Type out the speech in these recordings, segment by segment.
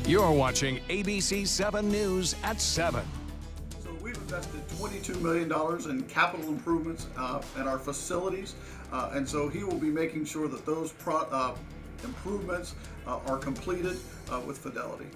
You're watching ABC7 News at 7. So we've invested $22 million in capital improvements at our facilities, and so he will be making sure that those improvements are completed with fidelity.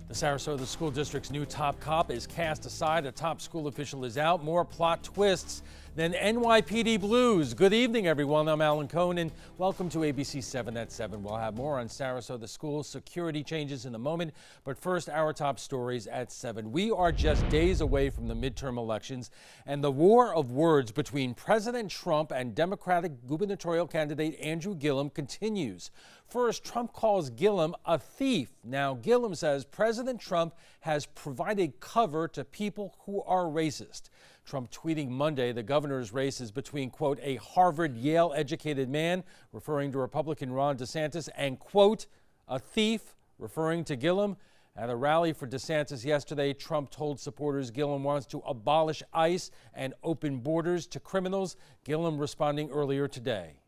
The Sarasota School District's new top cop is cast aside. A top school official is out. More plot twists than NYPD Blues. Good evening, everyone. I'm Alan Cohn, and welcome to ABC 7 at 7. We'll have more on Sarasota school security changes in a moment. But first, our top stories at 7. We are just days away from the midterm elections, and the war of words between President Trump and Democratic gubernatorial candidate Andrew Gillum continues. First, Trump calls Gillum a thief. Now, Gillum says President Trump has provided cover to people who are racist. Trump tweeting Monday the governor's race is between, quote, a Harvard-Yale educated man, referring to Republican Ron DeSantis, and, quote, a thief, referring to Gillum. At a rally for DeSantis yesterday, Trump told supporters Gillum wants to abolish ICE and open borders to criminals. Gillum responding earlier today.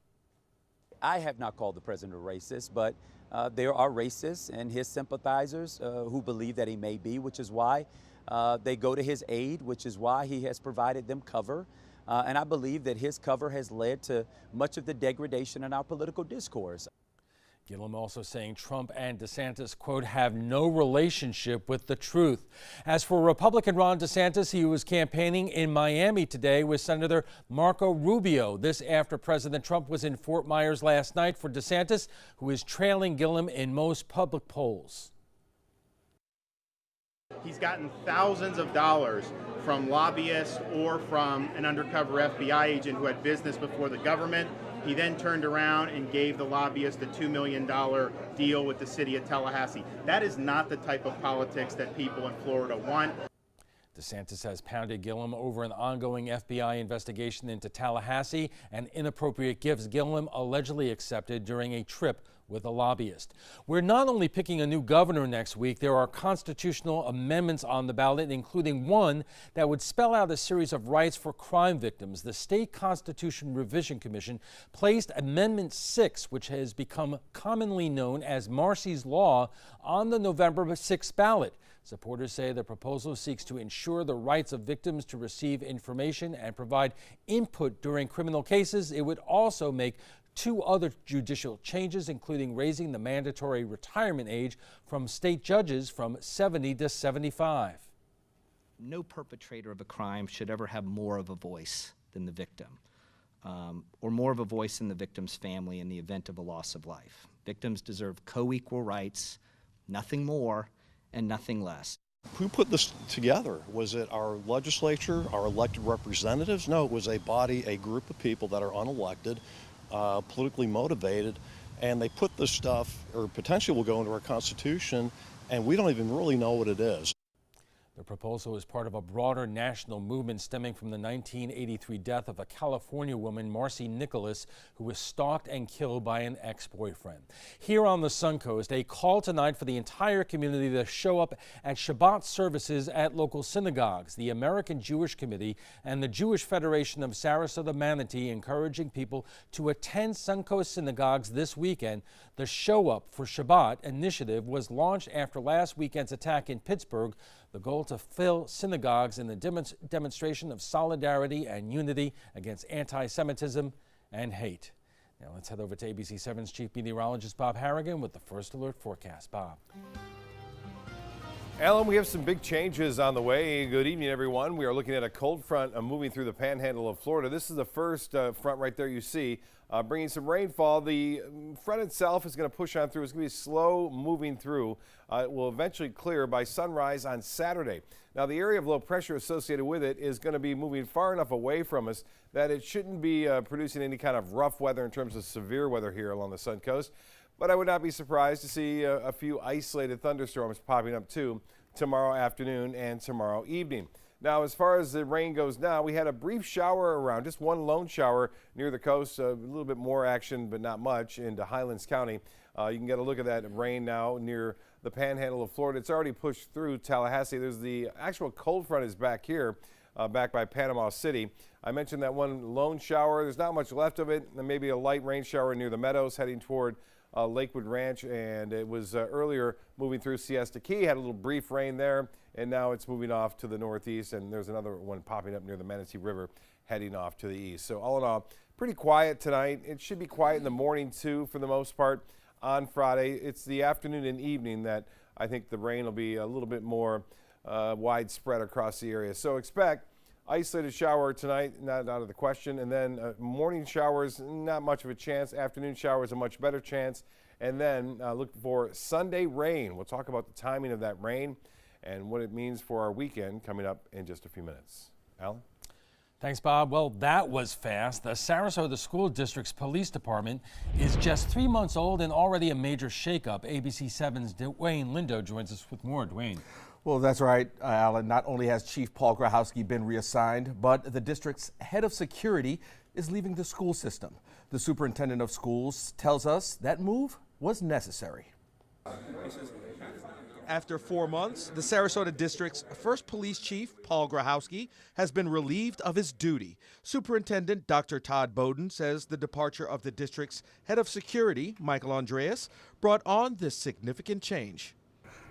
I have not called the president a racist, but there are racists and his sympathizers who believe that he may be, which is why they go to his aid, which is why he has provided them cover. And I believe that his cover has led to much of the degradation in our political discourse. Gillum also saying Trump and DeSantis, quote, have no relationship with the truth. As for Republican Ron DeSantis, he was campaigning in Miami today with Senator Marco Rubio. This after President Trump was in Fort Myers last night for DeSantis, who is trailing Gillum in most public polls. He's gotten thousands of dollars from lobbyists or from an undercover FBI agent who had business before the government. He then turned around and gave the lobbyist a $2 million deal with the city of Tallahassee. That is not the type of politics that people in Florida want. DeSantis has pounded Gillum over an ongoing FBI investigation into Tallahassee and inappropriate gifts Gillum allegedly accepted during a trip with a lobbyist. We're not only picking a new governor next week, there are constitutional amendments on the ballot, including one that would spell out a series of rights for crime victims. The State Constitution Revision Commission placed Amendment 6, which has become commonly known as Marsy's Law, on the November 6th ballot. Supporters say the proposal seeks to ensure the rights of victims to receive information and provide input during criminal cases. It would also make two other judicial changes, including raising the mandatory retirement age from state judges from 70 to 75. No perpetrator of a crime should ever have more of a voice than the victim, or more of a voice in the victim's family in the event of a loss of life. Victims deserve co-equal rights, nothing more and nothing less. Who put this together? Was it our legislature, our elected representatives? No, it was a body, a group of people that are unelected, politically motivated, and they put this stuff, or potentially will go into our Constitution, and we don't even really know what it is. The proposal is part of a broader national movement stemming from the 1983 death of a California woman, Marcy Nicholas, who was stalked and killed by an ex-boyfriend. Here on the Suncoast, a call tonight for the entire community to show up at Shabbat services at local synagogues. The American Jewish Committee and the Jewish Federation of Sarasota Manatee encouraging people to attend Suncoast synagogues this weekend. The Show Up for Shabbat initiative was launched after last weekend's attack in Pittsburgh. The goal to fill synagogues in the demonstration of solidarity and unity against anti-Semitism and hate. Now let's head over to ABC7's chief meteorologist Bob Harrigan with the First Alert forecast. Bob. Alan, we have some big changes on the way. Good evening, everyone. We are looking at a cold front moving through the panhandle of Florida. This is the first front right there you see, bringing some rainfall. The front itself is going to push on through. It's going to be slow moving through. It will eventually clear by sunrise on Saturday. Now, the area of low pressure associated with it is going to be moving far enough away from us that it shouldn't be producing any kind of rough weather in terms of severe weather here along the Sun Coast. But I would not be surprised to see a few isolated thunderstorms popping up too tomorrow afternoon and tomorrow evening. Now, as far as the rain goes now, we had a brief shower around, just one lone shower near the coast, a little bit more action, but not much, into Highlands County. You can get a look at that rain now near the panhandle of Florida. It's already pushed through Tallahassee. There's the actual cold front is back here, back by Panama City. I mentioned that one lone shower. There's not much left of it, and maybe a light rain shower near the Meadows heading toward Lakewood Ranch, and it was earlier moving through Siesta Key, had a little brief rain there, and now it's moving off to the northeast, and there's another one popping up near the Manatee River heading off to the east. So all in all, pretty quiet tonight. It should be quiet in the morning too for the most part on Friday. It's the afternoon and evening that I think the rain will be a little bit more widespread across the area. So expect isolated shower tonight, not out of the question, and then morning showers, not much of a chance. Afternoon showers, a much better chance. And then look for Sunday rain. We'll talk about the timing of that rain and what it means for our weekend coming up in just a few minutes. Alan? Thanks, Bob. Well, that was fast. The Sarasota School District's police department is just 3 months old and already a major shakeup. ABC7's Dwayne Lindo joins us with more. Dwayne. Well, that's right, Alan. Not only has Chief Paul Grahowski been reassigned, but the district's head of security is leaving the school system. The superintendent of schools tells us that move was necessary. After 4 months, the Sarasota District's first police chief, Paul Grahowski, has been relieved of his duty. Superintendent Dr. Todd Bowden says the departure of the district's head of security, Michael Andreas, brought on this significant change.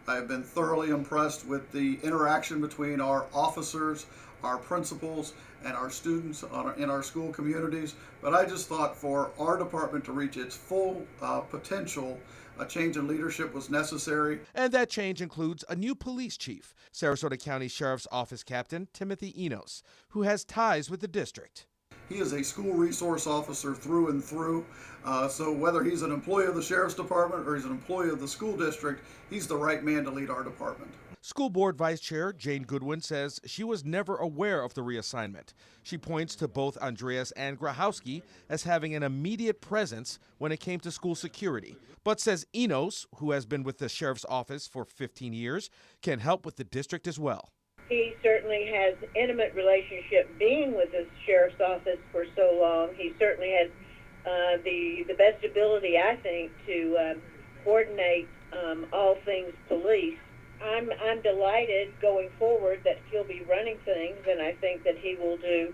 I have been thoroughly impressed with the interaction between our officers, our principals, and our students in our school communities. But I just thought for our department to reach its full potential, a change in leadership was necessary. And that change includes a new police chief, Sarasota County Sheriff's Office Captain Timothy Enos, who has ties with the district. He is a school resource officer through and through. So whether he's an employee of the Sheriff's Department or he's an employee of the school district, he's the right man to lead our department. School Board Vice Chair Jane Goodwin says she was never aware of the reassignment. She points to both Andreas and Grahowski as having an immediate presence when it came to school security, but says Enos, who has been with the Sheriff's Office for 15 years, can help with the district as well. He certainly has intimate relationship being with the Sheriff's Office for so long. He certainly has the best ability, I think, to coordinate all things police. I'm delighted going forward that he'll be running things, and I think that he will do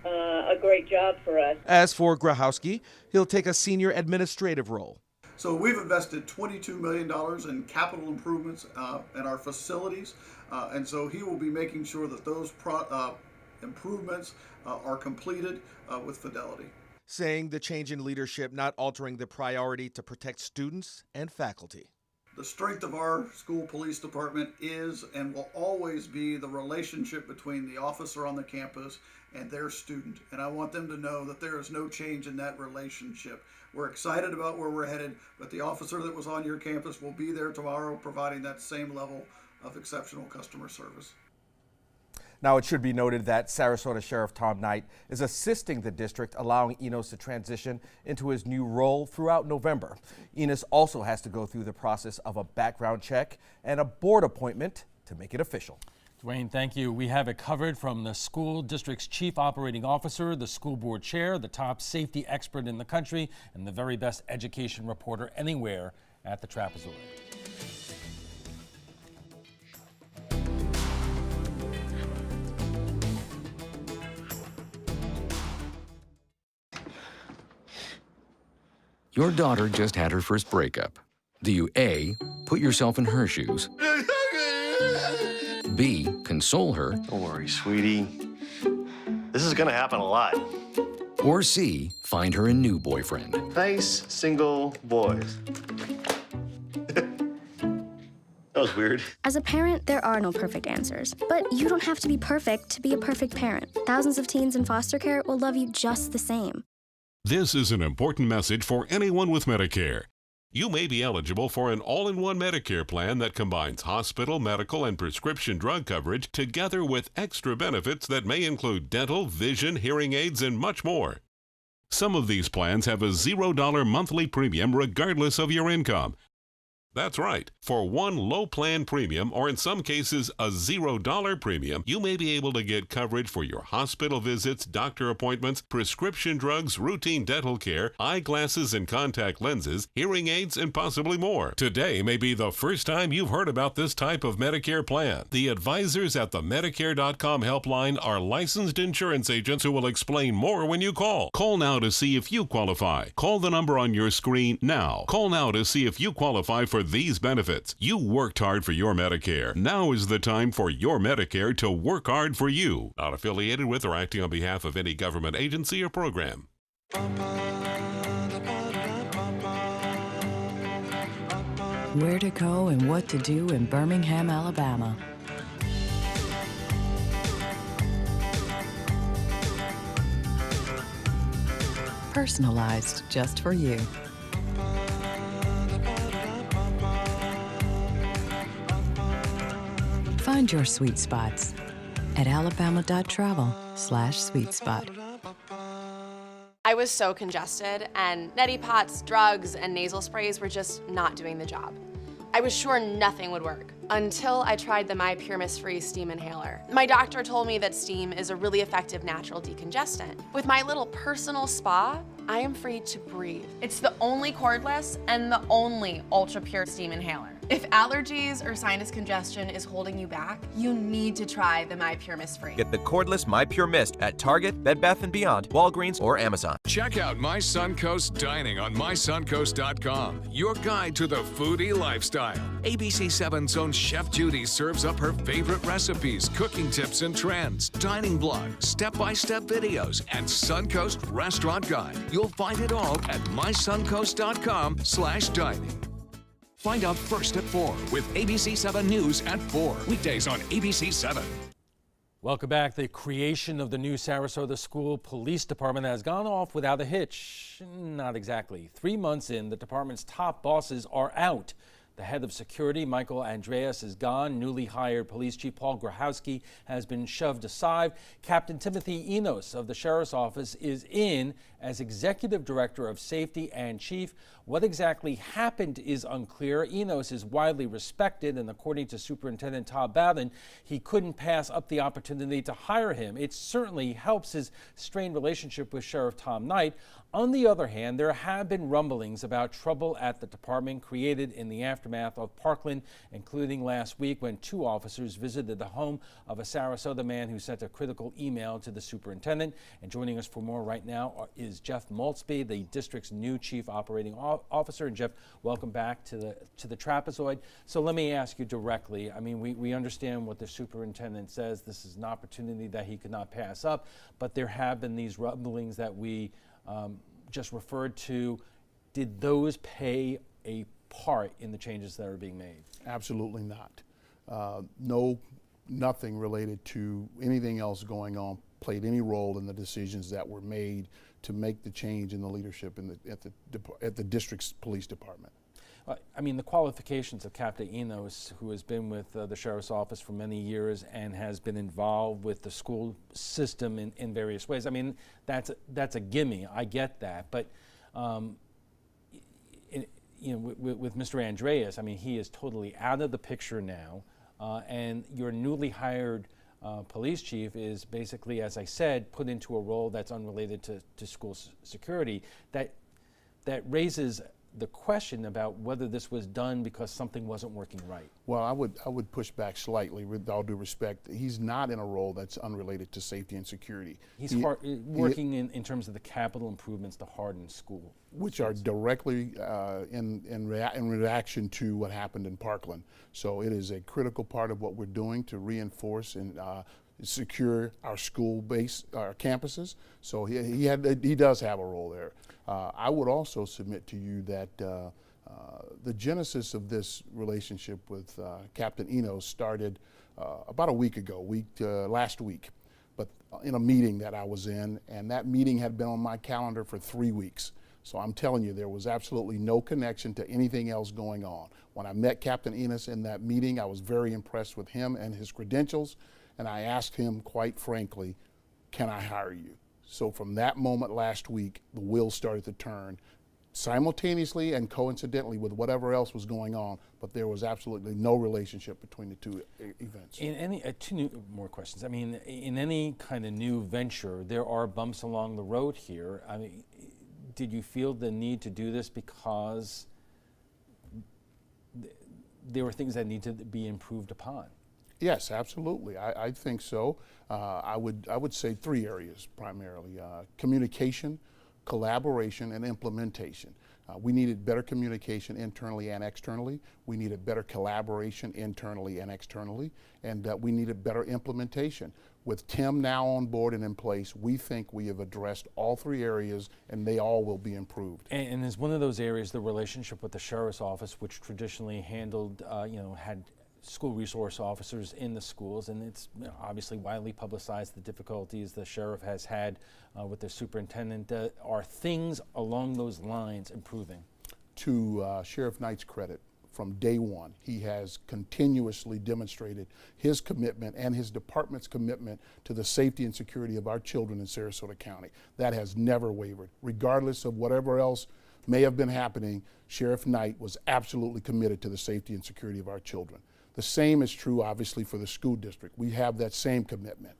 a great job for us. As for Grahowski, he'll take a senior administrative role. So we've invested $22 million in capital improvements in our facilities, and so he will be making sure that those improvements are completed with fidelity. Saying the change in leadership not altering the priority to protect students and faculty. The strength of our school police department is and will always be the relationship between the officer on the campus and their student. And I want them to know that there is no change in that relationship. We're excited about where we're headed, but the officer that was on your campus will be there tomorrow providing that same level of exceptional customer service. Now, it should be noted that Sarasota Sheriff Tom Knight is assisting the district, allowing Enos to transition into his new role throughout November. Enos also has to go through the process of a background check and a board appointment to make it official. Dwayne, thank you. We have it covered from the school district's chief operating officer, the school board chair, the top safety expert in the country, and the very best education reporter anywhere at the Trapezoid. Your daughter just had her first breakup. Do you A, put yourself in her shoes? B, console her? Don't worry, sweetie. This is gonna happen a lot. Or C, find her a new boyfriend? Nice, single boys. That was weird. As a parent, there are no perfect answers. But you don't have to be perfect to be a perfect parent. Thousands of teens in foster care will love you just the same. This is an important message for anyone with Medicare. You may be eligible for an all-in-one Medicare plan that combines hospital, medical, and prescription drug coverage together with extra benefits that may include dental, vision, hearing aids, and much more. Some of these plans have a $0 monthly premium regardless of your income. That's right. For one low plan premium, or in some cases a $0 premium, you may be able to get coverage for your hospital visits, doctor appointments, prescription drugs, routine dental care, eyeglasses and contact lenses, hearing aids, and possibly more. Today may be the first time you've heard about this type of Medicare plan. The advisors at the Medicare.com helpline are licensed insurance agents who will explain more when you call. Call now to see if you qualify. Call the number on your screen now. Call now to see if you qualify for these benefits. You worked hard for your Medicare. Now is the time for your Medicare to work hard for you. Not affiliated with or acting on behalf of any government agency or program. Where to go and what to do in Birmingham, Alabama. Personalized just for you. Find your sweet spots at alabama.travel/sweet spot. I was so congested, and neti pots, drugs, and nasal sprays were just not doing the job. I was sure nothing would work until I tried the My Pure Mist-Free steam inhaler. My doctor told me that steam is a really effective natural decongestant. With my little personal spa, I am free to breathe. It's the only cordless and the only ultra-pure steam inhaler. If allergies or sinus congestion is holding you back, you need to try the My Pure Mist-Free. Get the cordless My Pure Mist at Target, Bed Bath & Beyond, Walgreens, or Amazon. Check out My Suncoast Dining on mysuncoast.com, your guide to the foodie lifestyle. ABC7's own Chef Judy serves up her favorite recipes, cooking tips and trends, dining blogs, step-by-step videos, and Suncoast Restaurant Guide. You'll find it all at mysuncoast.com/dining. Find out first at 4 with ABC7 News at 4. Weekdays on ABC7. Welcome back. The creation of the new Sarasota School Police Department has gone off without a hitch. Not exactly. 3 months in, the department's top bosses are out. The head of security, Michael Andreas, is gone. Newly hired Police Chief Paul Grahowski has been shoved aside. Captain Timothy Enos of the Sheriff's Office is in as Executive Director of Safety and Chief. What exactly happened is unclear. Enos is widely respected, and according to Superintendent Todd Bowden, he couldn't pass up the opportunity to hire him. It certainly helps his strained relationship with Sheriff Tom Knight. On the other hand, there have been rumblings about trouble at the department created in the aftermath of Parkland, including last week when 2 officers visited the home of a Sarasota man who sent a critical email to the superintendent. And joining us for more right now is Jeff Maltzby, the district's new chief operating officer. And Jeff, welcome back to the trapezoid. So let me ask you directly. I mean, we understand what the superintendent says. This is an opportunity that he could not pass up, but there have been these rumblings that we just referred to. Did those play a part in the changes that are being made? Absolutely not. Nothing related to anything else going on played any role in the decisions that were made to make the change in the leadership at the district's police department. I mean, the qualifications of Captain Enos, who has been with the Sheriff's Office for many years and has been involved with the school system in various ways. I mean, that's a gimme. I get that. But, with Mr. Andreas, I mean, he is totally out of the picture now. And your newly hired police chief is basically, as I said, put into a role that's unrelated to school security. That raises the question about whether this was done because something wasn't working right. Well, I would push back slightly, with all due respect. He's not in a role that's unrelated to safety and security. He's working in terms of the capital improvements to harden school, which are directly in reaction to what happened in Parkland. So it is a critical part of what we're doing to reinforce and secure our school base, our campuses. So he does have a role there. I would also submit to you that the genesis of this relationship with Captain Enos started about a week ago, last week, but in a meeting that I was in, and that meeting had been on my calendar for 3 weeks. So I'm telling you, there was absolutely no connection to anything else going on. When I met Captain Enos in that meeting, I was very impressed with him and his credentials, and I asked him, quite frankly, can I hire you? So from that moment last week, the wheels started to turn, simultaneously and coincidentally with whatever else was going on, but there was absolutely no relationship between the two events. In any more questions. I mean, in any kind of new venture, there are bumps along the road here. I mean, did you feel the need to do this because there were things that need to be improved upon? Yes, absolutely. I think so. I would say 3 areas primarily: communication, collaboration, and implementation. We needed better communication internally and externally. We needed better collaboration internally and externally, and we needed better implementation. With Tim now on board and in place, we think we have addressed all 3 areas, and they all will be improved. And is one of those areas the relationship with the Sheriff's Office, which traditionally handled, had school resource officers in the schools, and it's obviously widely publicized the difficulties the sheriff has had with the superintendent. Are things along those lines improving? To Sheriff Knight's credit, from day one, he has continuously demonstrated his commitment and his department's commitment to the safety and security of our children in Sarasota County. That has never wavered. Regardless of whatever else may have been happening, Sheriff Knight was absolutely committed to the safety and security of our children. The same is true, obviously, for the school district. We have that same commitment.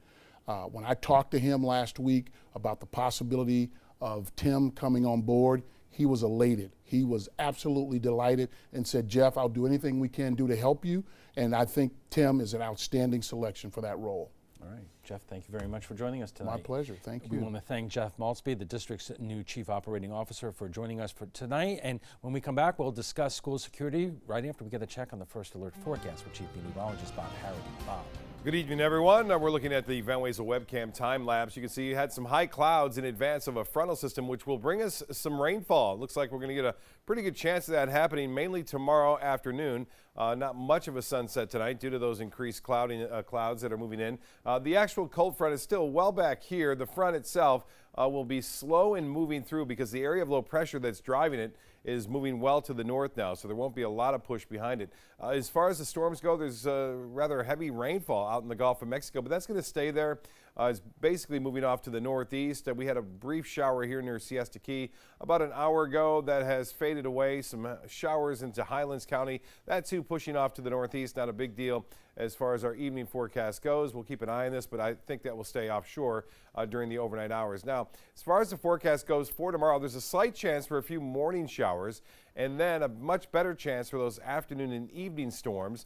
When I talked to him last week about the possibility of Tim coming on board, he was elated. He was absolutely delighted and said, "Jeff, I'll do anything we can do to help you." And I think Tim is an outstanding selection for that role. All right, Jeff, thank you very much for joining us tonight. My pleasure, thank you. We want to thank Jeff Maltzby, the district's new Chief Operating Officer, for joining us for tonight. And when we come back, we'll discuss school security right after we get a check on the first alert forecast with Chief Meteorologist Bob Harrity. Bob. Good evening, everyone. We're looking at the Van Wezel webcam time lapse. You can see you had some high clouds in advance of a frontal system, which will bring us some rainfall. It looks like we're going to get a pretty good chance of that happening mainly tomorrow afternoon. Not much of a sunset tonight due to those increased clouds that are moving in. The actual cold front is still well back here. The front itself will be slow in moving through because the area of low pressure that's driving it is moving well to the north now, so there won't be a lot of push behind it. As far as the storms go, there's rather heavy rainfall out in the Gulf of Mexico, but that's going to stay there. It's basically moving off to the northeast. We had a brief shower here near Siesta Key about an hour ago that has faded away. Some showers into Highlands County. That too pushing off to the northeast. Not a big deal as far as our evening forecast goes. We'll keep an eye on this, but I think that will stay offshore during the overnight hours. Now, as far as the forecast goes for tomorrow, there's a slight chance for a few morning showers and then a much better chance for those afternoon and evening storms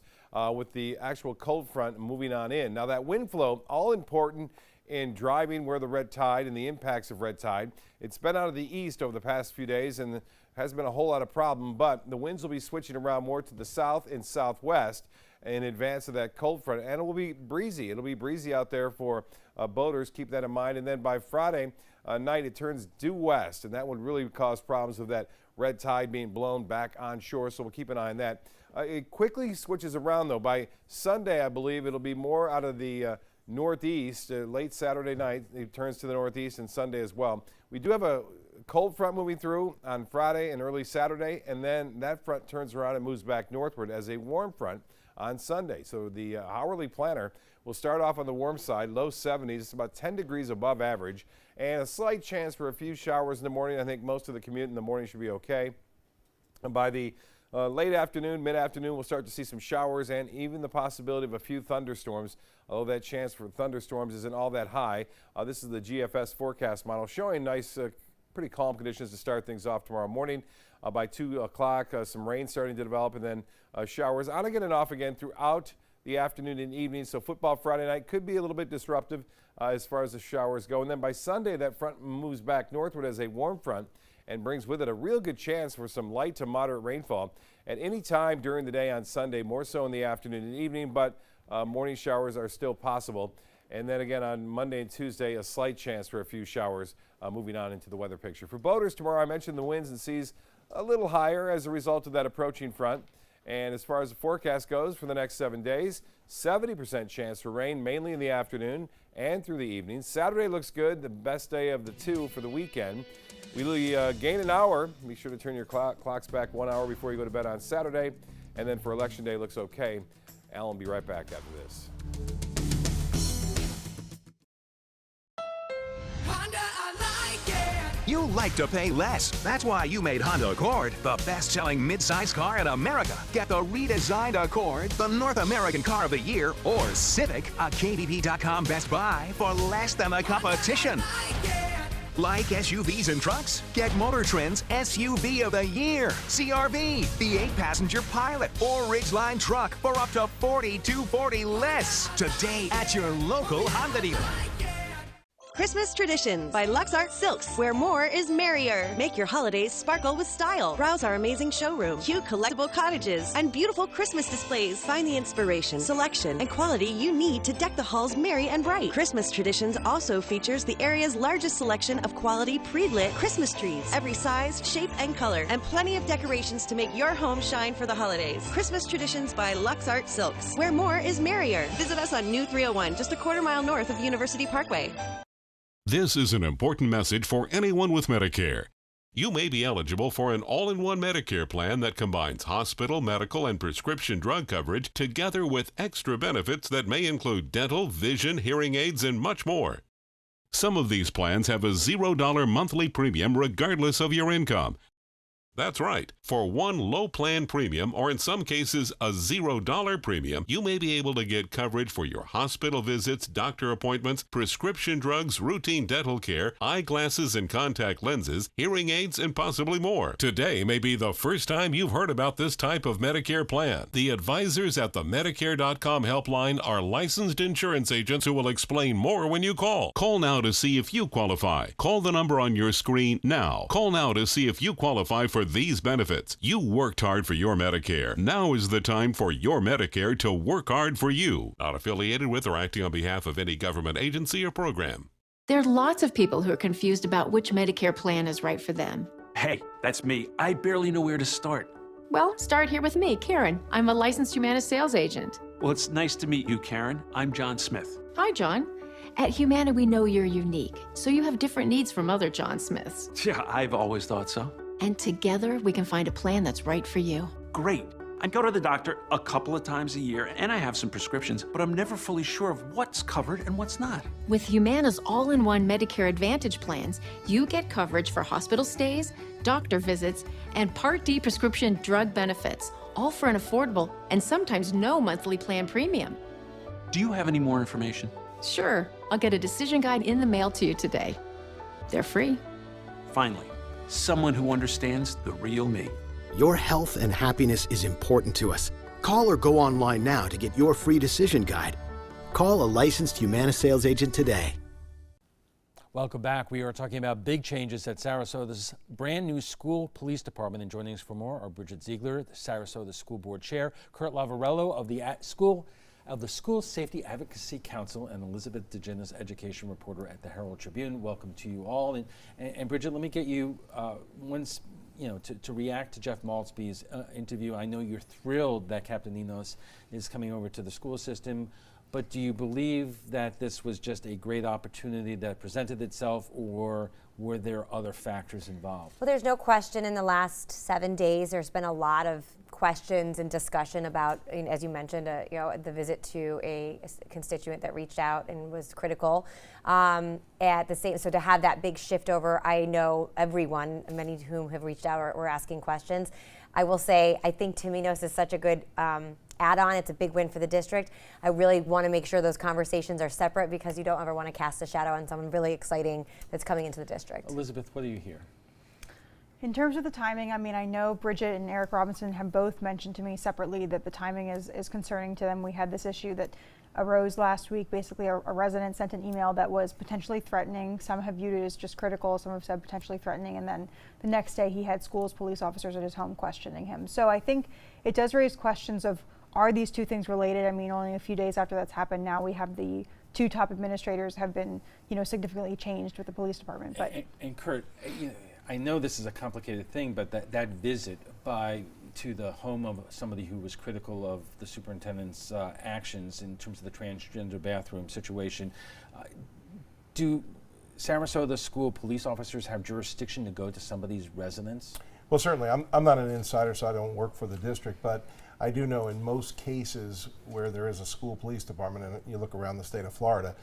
with the actual cold front moving on in. Now, that wind flow, all important in driving where the red tide and the impacts of red tide. It's been out of the east over the past few days and hasn't been a whole lot of problem, but the winds will be switching around more to the south and southwest in advance of that cold front, and it will be breezy. It'll be breezy out there for boaters. Keep that in mind. And then by Friday night, it turns due west, and that would really cause problems with that red tide being blown back onshore, so we'll keep an eye on that. It quickly switches around, though. By Sunday, I believe it'll be more out of the northeast. Late Saturday night, it turns to the northeast, and Sunday as well. We do have a cold front moving through on Friday and early Saturday, and then that front turns around and moves back northward as a warm front on Sunday. So the hourly planner will start off on the warm side, low 70s, it's about 10 degrees above average, and a slight chance for a few showers in the morning. I think most of the commute in the morning should be okay. And by the late afternoon, mid-afternoon, we'll start to see some showers and even the possibility of a few thunderstorms, although that chance for thunderstorms isn't all that high. This is the GFS forecast model showing nice, pretty calm conditions to start things off tomorrow morning. By 2 o'clock, some rain starting to develop, and then showers on again and off again throughout the afternoon and evening. So football Friday night could be a little bit disruptive as far as the showers go. And then by Sunday, that front moves back northward as a warm front and brings with it a real good chance for some light to moderate rainfall at any time during the day on Sunday, more so in the afternoon and evening, but morning showers are still possible. And then again on Monday and Tuesday, a slight chance for a few showers moving on into the weather picture. For boaters tomorrow, I mentioned the winds and seas a little higher as a result of that approaching front. And as far as the forecast goes for the next 7 days, 70% chance for rain, mainly in the afternoon and through the evening. Saturday looks good, the best day of the 2 for the weekend. We gain an hour. Be sure to turn your clocks back 1 hour before you go to bed on Saturday. And then for Election Day, looks okay. Alan will be right back after this. You You like to pay less. That's why you made Honda Accord the best-selling midsize car in America. Get the redesigned Accord, the North American Car of the Year, or Civic, a KBB.com Best Buy for less than the competition. Like SUVs and trucks? Get Motor Trend's SUV of the Year, CRV, the 8-passenger Pilot, or Ridgeline truck for up to $4,240 less today at your local Honda dealer. Christmas Traditions by Lux Art Silks, where more is merrier. Make your holidays sparkle with style. Browse our amazing showroom, cute collectible cottages, and beautiful Christmas displays. Find the inspiration, selection, and quality you need to deck the halls merry and bright. Christmas Traditions also features the area's largest selection of quality pre-lit Christmas trees, every size, shape, and color, and plenty of decorations to make your home shine for the holidays. Christmas Traditions by Lux Art Silks, where more is merrier. Visit us on New 301, just a quarter-mile north of University Parkway. This is an important message for anyone with Medicare. You may be eligible for an all-in-one Medicare plan that combines hospital, medical, and prescription drug coverage together with extra benefits that may include dental, vision, hearing aids, and much more. Some of these plans have a $0 monthly premium regardless of your income. That's right. For one low plan premium, or in some cases a $0 premium, you may be able to get coverage for your hospital visits, doctor appointments, prescription drugs, routine dental care, eyeglasses and contact lenses, hearing aids, and possibly more. Today may be the first time you've heard about this type of Medicare plan. The advisors at the Medicare.com helpline are licensed insurance agents who will explain more when you call. Call now to see if you qualify. Call the number on your screen now. Call now to see if you qualify for these benefits. You worked hard for your Medicare. Now is the time for your Medicare to work hard for you. Not affiliated with or acting on behalf of any government agency or program. There are lots of people who are confused about which Medicare plan is right for them. Hey, that's me. I barely know where to start. Well, start here with me, Karen. I'm a licensed Humana sales agent. Well, it's nice to meet you, Karen. I'm John Smith. Hi, John. At Humana, we know you're unique, so you have different needs from other John Smiths. Yeah, I've always thought so. And together, we can find a plan that's right for you. Great. I go to the doctor a couple of times a year, and I have some prescriptions, but I'm never fully sure of what's covered and what's not. With Humana's all-in-one Medicare Advantage plans, you get coverage for hospital stays, doctor visits, and Part D prescription drug benefits, all for an affordable and sometimes no monthly plan premium. Do you have any more information? Sure. I'll get a decision guide in the mail to you today. They're free. Finally, someone who understands the real me. Your health and happiness is important to us. Call or go online now to get your free decision guide. Call a licensed Humana sales agent today. Welcome back. We are talking about big changes at Sarasota's brand new school police department. And joining us for more are Bridget Ziegler, the Sarasota School Board Chair, Kurt Lavarello of the School Safety Advocacy Council, and Elizabeth DeGenis, education reporter at the Herald Tribune. Welcome to you all. And Bridget, let me get you to react to Jeff Maltzby's interview. I know you're thrilled that Captain Enos is coming over to the school system, but do you believe that this was just a great opportunity that presented itself, or were there other factors involved? Well, there's no question in the last 7 days there's been a lot of questions and discussion about, as you mentioned, the visit to a constituent that reached out and was critical. So to have that big shift over, I know everyone, many of whom have reached out, were asking questions. I will say, I think Tim Enos is such a good add-on. It's a big win for the district. I really want to make sure those conversations are separate, because you don't ever want to cast a shadow on someone really exciting that's coming into the district. Elizabeth, what do you hear? In terms of the timing, I mean, I know Bridget and Eric Robinson have both mentioned to me separately that the timing is concerning to them. We had this issue that arose last week. Basically, a resident sent an email that was potentially threatening. Some have viewed it as just critical. Some have said potentially threatening. And then the next day, he had schools police officers at his home questioning him. So I think it does raise questions of, are these two things related? I mean, only a few days after that's happened, now we have the two top administrators have been, significantly changed with the police department. But and Kurt, I know this is a complicated thing, but that visit to the home of somebody who was critical of the superintendent's actions in terms of the transgender bathroom situation, do Sarasota school police officers have jurisdiction to go to somebody's residence? Well, certainly. I'm not an insider, so I don't work for the district, but I do know in most cases where there is a school police department, and you look around the state of Florida,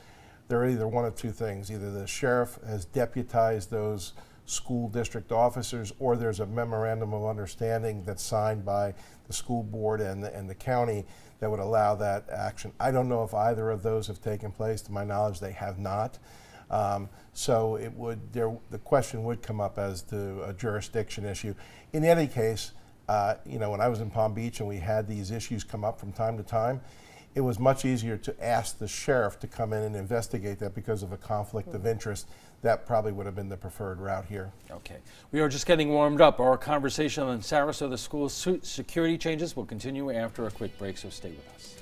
there are either one of two things. Either the sheriff has deputized those school district officers, or there's a memorandum of understanding that's signed by the school board and the county that would allow that action. I don't know if either of those have taken place. To my knowledge, they have not. So it would, the question would come up as to a jurisdiction issue. In any case, you know, when I was in Palm Beach and we had these issues come up from time to time, it was much easier to ask the sheriff to come in and investigate that because of a conflict of interest. That probably would have been the preferred route here. Okay. We are just getting warmed up. Our conversation on Sarasota school security changes will continue after a quick break, so stay with us.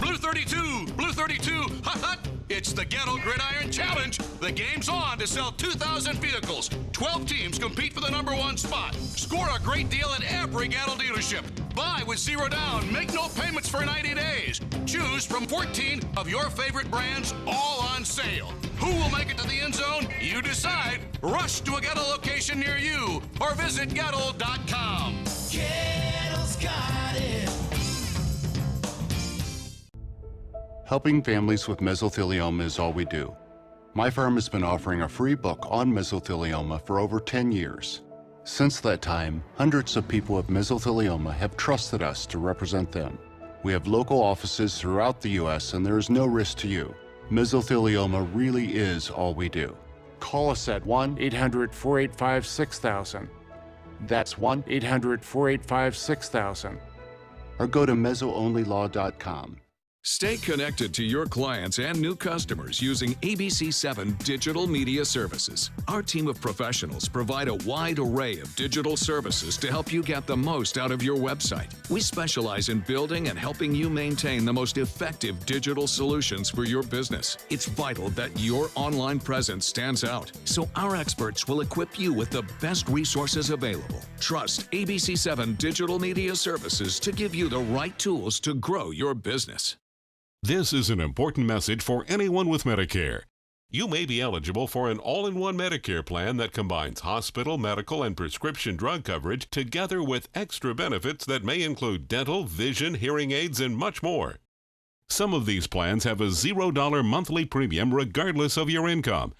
Blue 32, Blue 32, hot, hot. It's the Ghetto Gridiron Challenge. The game's on to sell 2,000 vehicles. 12 teams compete for the #1 spot. Score a great deal at every Ghetto dealership. Buy with 0 down. Make no payments for 90 days. Choose from 14 of your favorite brands, all on sale. Who will make it to the end zone? You decide. Rush to a Ghetto location near you or visit Ghetto.com. Ghetto's got it. Helping families with mesothelioma is all we do. My firm has been offering a free book on mesothelioma for over 10 years. Since that time, hundreds of people with mesothelioma have trusted us to represent them. We have local offices throughout the U.S. and there is no risk to you. Mesothelioma really is all we do. Call us at 1-800-485-6000. That's 1-800-485-6000. Or go to mesoonlylaw.com. Stay connected to your clients and new customers using ABC7 Digital Media Services. Our team of professionals provide a wide array of digital services to help you get the most out of your website. We specialize in building and helping you maintain the most effective digital solutions for your business. It's vital that your online presence stands out, so our experts will equip you with the best resources available. Trust ABC7 Digital Media Services to give you the right tools to grow your business. This is an important message for anyone with Medicare. You may be eligible for an all-in-one Medicare plan that combines hospital, medical, and prescription drug coverage together with extra benefits that may include dental, vision, hearing aids, and much more. Some of these plans have a $0 monthly premium regardless of your income.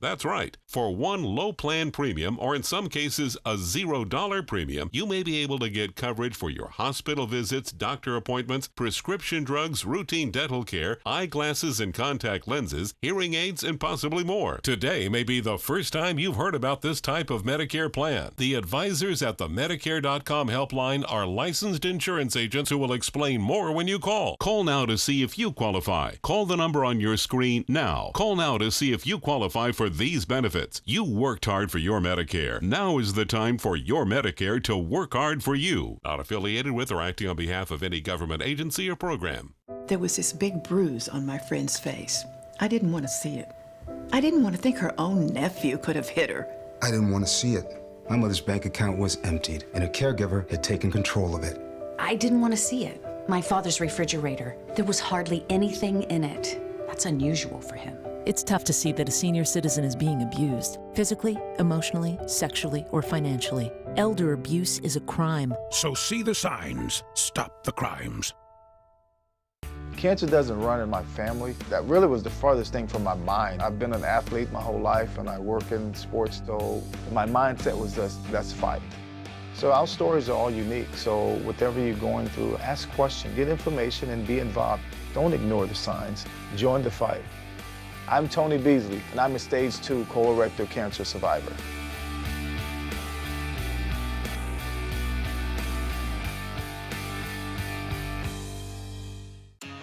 That's right. For one low plan premium, or in some cases a $0 premium, you may be able to get coverage for your hospital visits, doctor appointments, prescription drugs, routine dental care, eyeglasses and contact lenses, hearing aids, and possibly more. Today may be the first time you've heard about this type of Medicare plan. The advisors at the Medicare.com helpline are licensed insurance agents who will explain more when you call. Call now to see if you qualify. Call the number on your screen now. Call now to see if you qualify for these benefits. You worked hard for your Medicare. Now is the time for your Medicare to work hard for you. Not affiliated with or acting on behalf of any government agency or program. There was this big bruise on my friend's face. I didn't want to see it. I didn't want to think her own nephew could have hit her. I didn't want to see it. My mother's bank account was emptied, and a caregiver had taken control of it. I didn't want to see it. My father's refrigerator. There was hardly anything in it. That's unusual for him. It's tough to see that a senior citizen is being abused, physically, emotionally, sexually, or financially. Elder abuse is a crime. So see the signs. Stop the crimes. Cancer doesn't run in my family. That really was the farthest thing from my mind. I've been an athlete my whole life, and I work in sports, so my mindset was just, that's fighting. So our stories are all unique, so whatever you're going through, ask questions, get information, and be involved. Don't ignore the signs. Join the fight. I'm Tony Beasley, and I'm a stage 2 colorectal cancer survivor.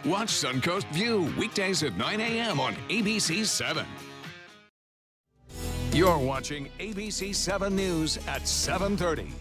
Watch Suncoast View weekdays at 9 a.m. on ABC7. You're watching ABC7 News at 7:30.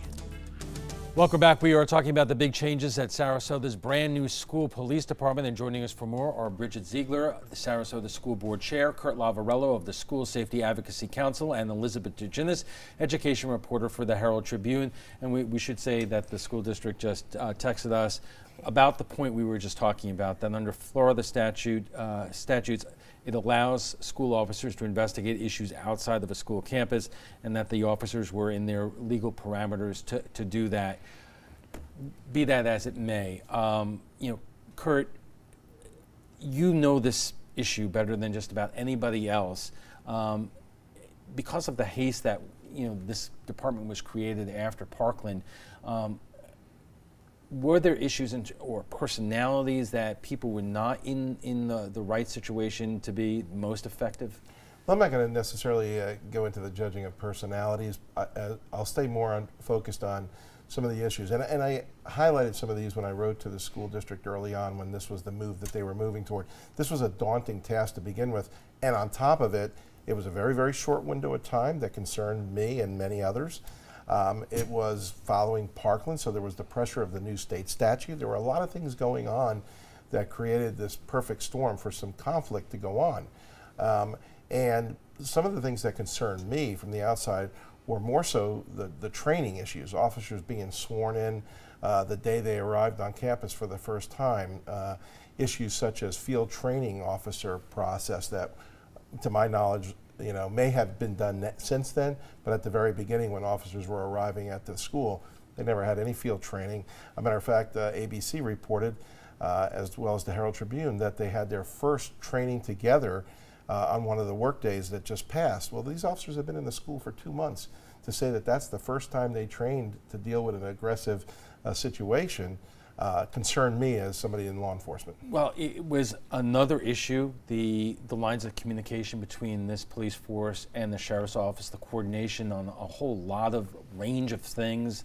Welcome back. We are talking about the big changes at Sarasota's brand new school police department, and joining us for more are Bridget Ziegler, the Sarasota School Board Chair, Kurt Lavarello of the School Safety Advocacy Council, and Elizabeth DeGinnis, education reporter for the Herald Tribune. And we should say that the school district just texted us about the point we were just talking about, that under Florida statutes, it allows school officers to investigate issues outside of a school campus, and that the officers were in their legal parameters to do that. Be that as it may, Kurt, you know this issue better than just about anybody else. Because of the haste that this department was created after Parkland, were there issues or personalities that people were not in the right situation to be most effective? Well, I'm not going to necessarily go into the judging of personalities. I'll stay more focused on some of the issues. And I highlighted some of these when I wrote to the school district early on when this was the move that they were moving toward. This was a daunting task to begin with. And on top of it, it was a very, very short window of time that concerned me and many others. It was following Parkland, so there was the pressure of the new state statute. There were a lot of things going on that created this perfect storm for some conflict to go on. And some of the things that concerned me from the outside were more so the training issues, officers being sworn in the day they arrived on campus for the first time, issues such as field training officer process that, to my knowledge, may have been done since then, but at the very beginning when officers were arriving at the school, they never had any field training. As a matter of fact, ABC reported, as well as the Herald Tribune, that they had their first training together on one of the work days that just passed. Well, these officers have been in the school for 2 months. To say that that's the first time they trained to deal with an aggressive situation concerned me as somebody in law enforcement. Well, it was another issue, the lines of communication between this police force and the sheriff's office, the coordination on a whole lot of range of things.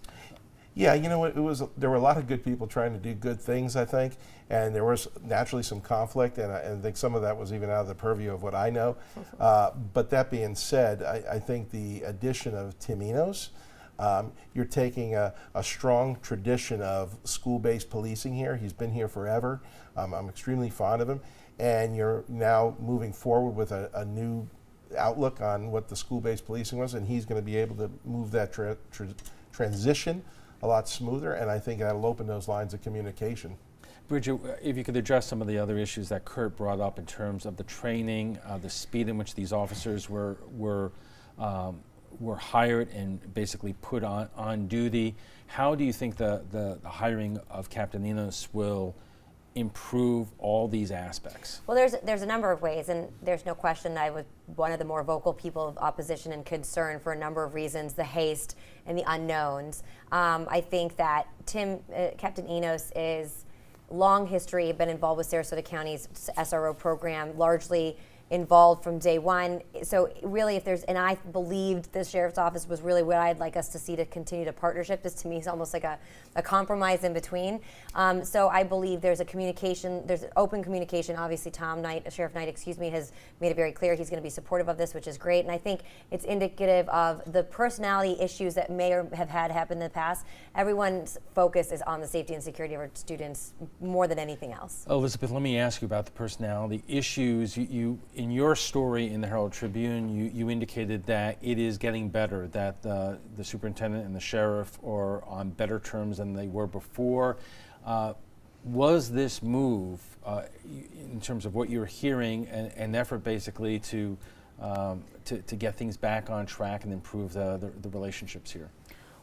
Yeah, there were a lot of good people trying to do good things, I think, and there was naturally some conflict, and I think some of that was even out of the purview of what I know. But that being said, I think the addition of Tim Enos, you're taking a strong tradition of school-based policing here. He's been here forever. I'm extremely fond of him, and you're now moving forward with a new outlook on what the school-based policing was, and he's going to be able to move that transition a lot smoother, and I think that'll open those lines of communication. Bridget, if you could address some of the other issues that Kurt brought up in terms of the training, the speed in which these officers were hired and basically put on duty. How do you think the hiring of Captain Enos will improve all these aspects? Well, there's a number of ways, and there's no question I was one of the more vocal people of opposition and concern for a number of reasons, the haste and the unknowns. I think that Captain Enos is long history, been involved with Sarasota County's SRO program, largely involved from day one. So really, and I believed the sheriff's office was really what I'd like us to see to continue to partnership. This to me is almost like a compromise in between. So I believe there's open communication. Obviously, Sheriff Knight, has made it very clear he's going to be supportive of this, which is great. And I think it's indicative of the personality issues that may or have happened in the past. Everyone's focus is on the safety and security of our students more than anything else. Elizabeth, let me ask you about the personality issues. You in your story in the Herald Tribune, you indicated that it is getting better, that the superintendent and the sheriff are on better terms than they were before. Was this move, in terms of what you're hearing, an effort basically to get things back on track and improve the relationships here?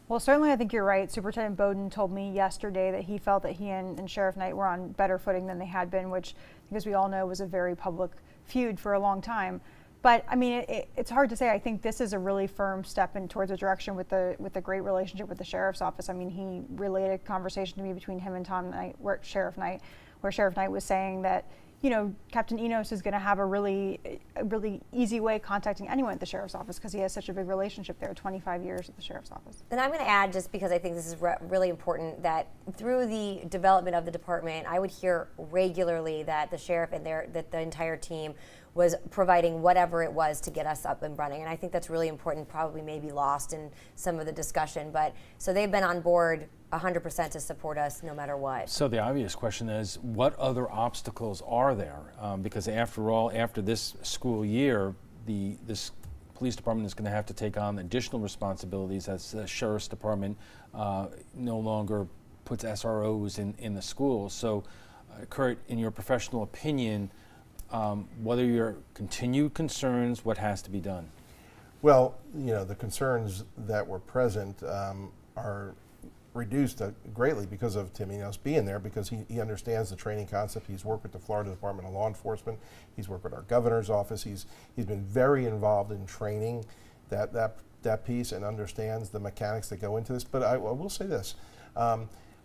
Well, certainly I think you're right. Superintendent Bowden told me yesterday that he felt that he and Sheriff Knight were on better footing than they had been, which, because we all know, was a very public feud for a long time. But I mean, it's hard to say. I think this is a really firm step in towards a direction with the great relationship with the sheriff's office. I mean, he relayed a conversation to me between him and Tom Knight, where Sheriff Knight was saying that, Captain Enos is going to have a really easy way contacting anyone at the sheriff's office because he has such a big relationship there, 25 years at the sheriff's office. And I'm going to add, just because I think this is really important, that through the development of the department, I would hear regularly that the sheriff and that the entire team was providing whatever it was to get us up and running. And I think that's really important, probably maybe lost in some of the discussion. But so they've been on board 100% to support us no matter what. So the obvious question is, what other obstacles are there? Because after all, after this school year, this police department is going to have to take on additional responsibilities as the sheriff's department no longer puts SROs in the schools. So Kurt, in your professional opinion, what are your continued concerns? What has to be done? Well, the concerns that were present are reduced greatly because of Tim Enos being there, because he understands the training concept. He's worked with the Florida Department of Law Enforcement. He's worked with our governor's office. He's been very involved in training that piece and understands the mechanics that go into this. But I will say this,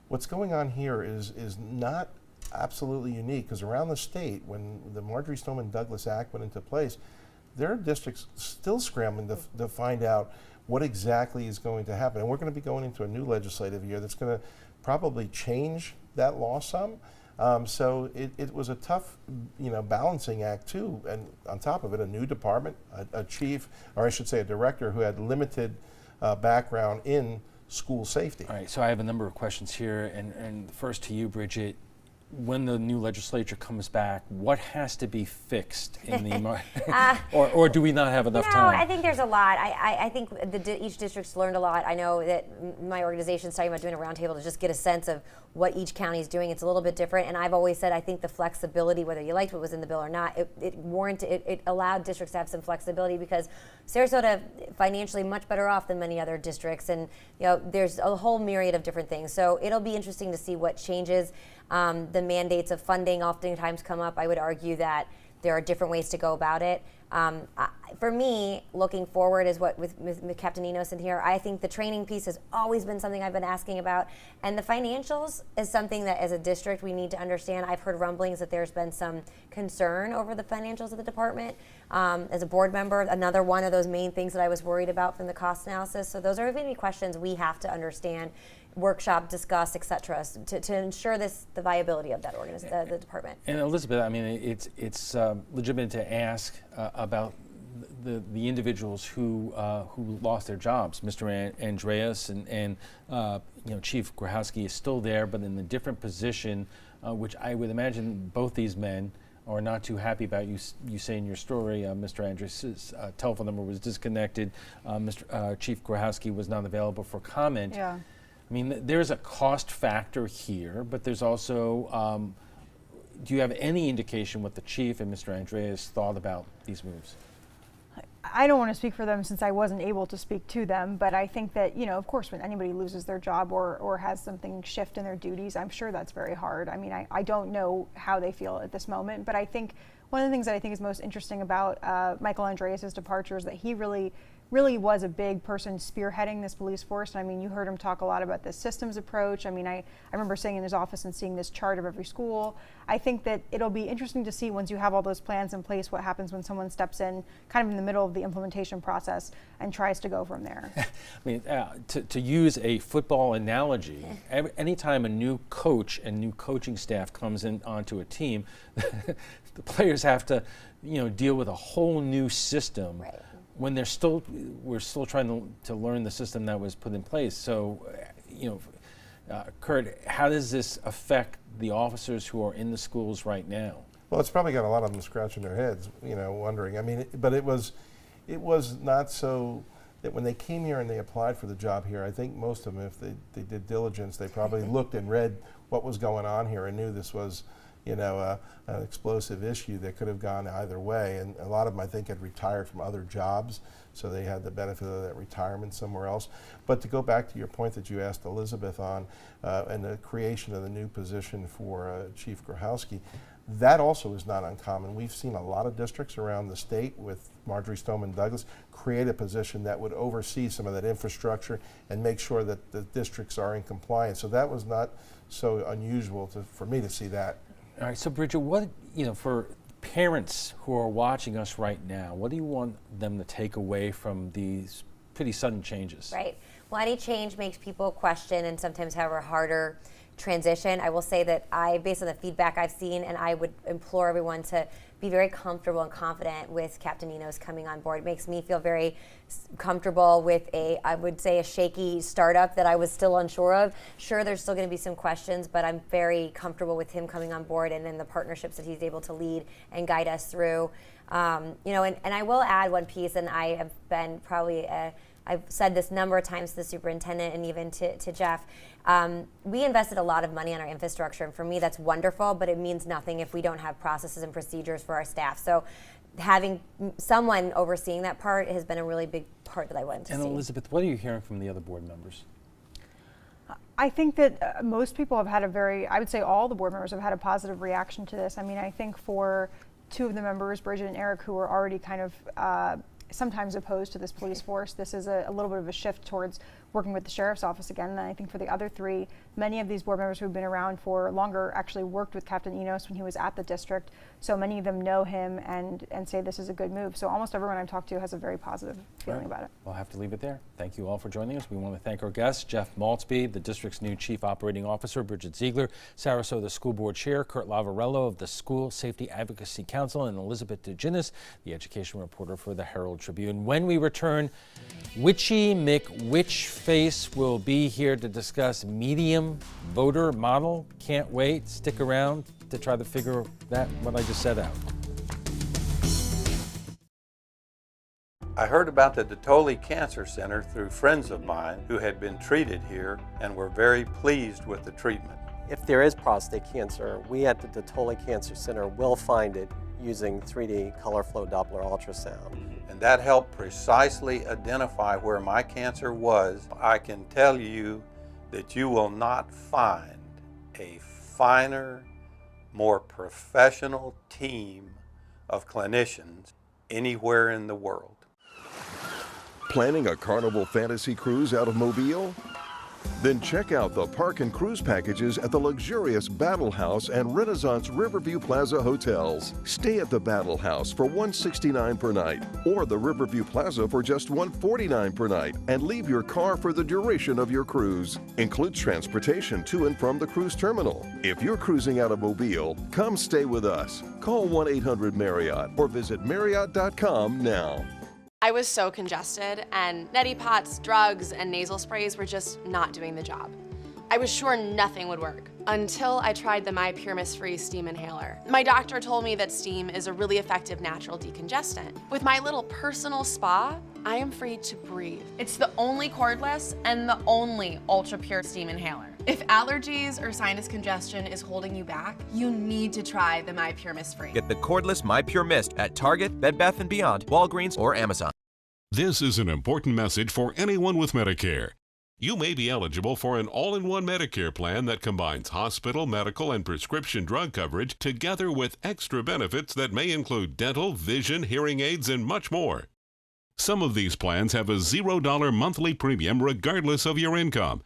what's going on here is not absolutely unique, because around the state, when the Marjorie Stoneman Douglas Act went into place, there are districts still scrambling to find out what exactly is going to happen. And we're going to be going into a new legislative year that's going to probably change that law some. So it was a tough, balancing act too. And on top of it, a new department, a chief, or I should say a director who had limited background in school safety. All right, so I have a number of questions here, and first to you, Bridget. When the new legislature comes back, what has to be fixed in the or do we not have enough time? No, I think there's a lot. I think each district's learned a lot. I know that my organization's talking about doing a roundtable to just get a sense of what each county is doing. It's a little bit different, and I've always said I think the flexibility, whether you liked what was in the bill or not, it allowed districts to have some flexibility, because Sarasota financially much better off than many other districts, and there's a whole myriad of different things. So it'll be interesting to see what changes. The mandates of funding oftentimes come up. I would argue that there are different ways to go about it. For me, looking forward is what with Captain Enos in here, I think the training piece has always been something I've been asking about. And the financials is something that as a district we need to understand. I've heard rumblings that there's been some concern over the financials of the department. As a board member, another one of those main things that I was worried about from the cost analysis. So those are going to be questions we have to understand, workshop, discuss, et cetera, to ensure the viability of that the department. And Elizabeth, I mean, it's legitimate to ask about the individuals who lost their jobs. Mr. Andreas and Chief Grahowski is still there, but in a different position, which I would imagine both these men are not too happy about. You say in your story, Mr. Andreas' telephone number was disconnected. Chief Grahowski was not available for comment. Yeah. I mean, there's a cost factor here, but there's also, do you have any indication what the chief and Mr. Andreas thought about these moves? I don't want to speak for them since I wasn't able to speak to them, but I think that, of course, when anybody loses their job or has something shift in their duties, I'm sure that's very hard. I mean, I don't know how they feel at this moment, but I think one of the things that I think is most interesting about Michael Andreas' departure is that he really was a big person spearheading this police force. And I mean, you heard him talk a lot about this systems approach. I mean, I remember sitting in his office and seeing this chart of every school. I think that it'll be interesting to see, once you have all those plans in place, what happens when someone steps in kind of in the middle of the implementation process and tries to go from there. I mean, to use a football analogy, anytime a new coach and new coaching staff comes in onto a team, the players have to, deal with a whole new system. Right. When we're still trying to learn the system that was put in place. So, Kurt, how does this affect the officers who are in the schools right now? Well, it's probably got a lot of them scratching their heads, wondering. I mean, but it was not so that when they came here and they applied for the job here, I think most of them, if they did diligence, they probably looked and read what was going on here and knew this was, an explosive issue that could have gone either way. And a lot of them, I think, had retired from other jobs, so they had the benefit of that retirement somewhere else. But to go back to your point that you asked Elizabeth on, and the creation of the new position for Chief Grahowski, that also is not uncommon. We've seen a lot of districts around the state with Marjorie Stoneman Douglas create a position that would oversee some of that infrastructure and make sure that the districts are in compliance. So that was not so unusual for me to see that. All right, so Bridget, what, for parents who are watching us right now, what do you want them to take away from these pretty sudden changes? Right. Well, any change makes people question and sometimes have a harder transition. I will say that based on the feedback I've seen, and I would implore everyone to be very comfortable and confident with Captain Enos coming on board. It makes me feel very comfortable with I would say a shaky startup that I was still unsure of. Sure, there's still going to be some questions, but I'm very comfortable with him coming on board and then the partnerships that he's able to lead and guide us through. And I will add one piece, and I have been probably I've said this a number of times to the superintendent and even to Jeff. We invested a lot of money on our infrastructure, and for me that's wonderful, but it means nothing if we don't have processes and procedures for our staff. So having someone overseeing that part has been a really big part that I wanted to see. And Elizabeth, what are you hearing from the other board members? I think that most people have had I would say all the board members have had a positive reaction to this. I mean, I think for two of the members, Bridget and Eric, who were already kind of sometimes opposed to this police force, this is a little bit of a shift towards working with the sheriff's office again. And I think for the other three, many of these board members who've been around for longer actually worked with Captain Enos when he was at the district. So many of them know him and say this is a good move. So almost everyone I've talked to has a very positive feeling about it. We'll have to leave it there. Thank you all for joining us. We want to thank our guests, Jeff Maltzby, the district's new Chief Operating Officer, Bridget Ziegler, Sarasota School Board Chair, Kurt Lavarello of the School Safety Advocacy Council, and Elizabeth DeGinnis, the education reporter for the Herald Tribune. When we return, Witchy McWitchface will be here to discuss medium voter model. Can't wait. Stick around to try to figure what I just said out. I heard about the Detoli Cancer Center through friends of mine who had been treated here and were very pleased with the treatment. If there is prostate cancer, we at the Detoli Cancer Center will find it using 3D color flow Doppler ultrasound. And that helped precisely identify where my cancer was. I can tell you that you will not find a finer, more professional team of clinicians anywhere in the world. Planning a Carnival Fantasy Cruise out of Mobile? Then check out the park and cruise packages at the luxurious Battle House and Renaissance Riverview Plaza hotels. Stay at the Battle House for $169 per night or the Riverview Plaza for just $149 per night and leave your car for the duration of your cruise. Includes transportation to and from the cruise terminal. If you're cruising out of Mobile, come stay with us. Call 1-800-MARRIOTT or visit Marriott.com now. I was so congested, and neti pots, drugs, and nasal sprays were just not doing the job. I was sure nothing would work until I tried the My Pure Mist-Free steam inhaler. My doctor told me that steam is a really effective natural decongestant. With my little personal spa, I am free to breathe. It's the only cordless and the only ultra-pure steam inhaler. If allergies or sinus congestion is holding you back, you need to try the My Pure Mist-Free. Get the cordless My Pure Mist at Target, Bed Bath & Beyond, Walgreens, or Amazon. This is an important message for anyone with Medicare. You may be eligible for an all-in-one Medicare plan that combines hospital, medical, and prescription drug coverage together with extra benefits that may include dental, vision, hearing aids, and much more. Some of these plans have a $0 monthly premium regardless of your income.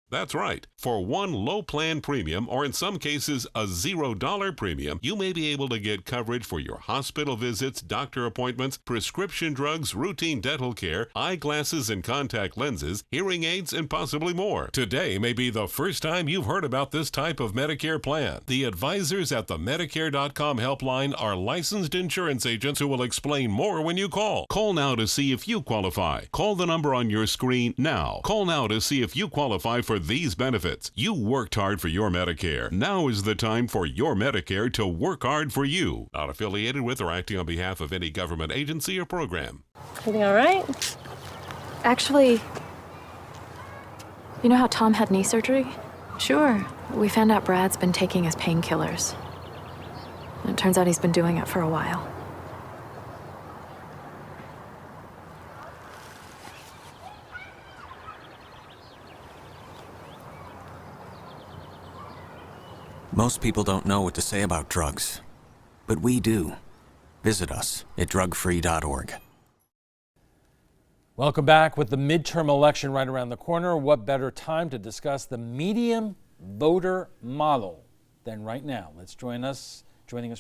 That's right. For one low plan premium, or in some cases a $0 premium, you may be able to get coverage for your hospital visits, doctor appointments, prescription drugs, routine dental care, eyeglasses and contact lenses, hearing aids, and possibly more. Today may be the first time you've heard about this type of Medicare plan. The advisors at the Medicare.com helpline are licensed insurance agents who will explain more when you call. Call now to see if you qualify. Call the number on your screen now. Call now to see if you qualify for these benefits. You worked hard for your Medicare. Now is the time for your Medicare to work hard for you. Not affiliated with or acting on behalf of any government agency or program. Everything all right? Actually, you know how Tom had knee surgery? Sure. We found out Brad's been taking his painkillers. And it turns out he's been doing it for a while. Most people don't know what to say about drugs, but we do. Visit us at drugfree.org. Welcome back. With the midterm election right around the corner, what better time to discuss the medium voter model than right now? Joining us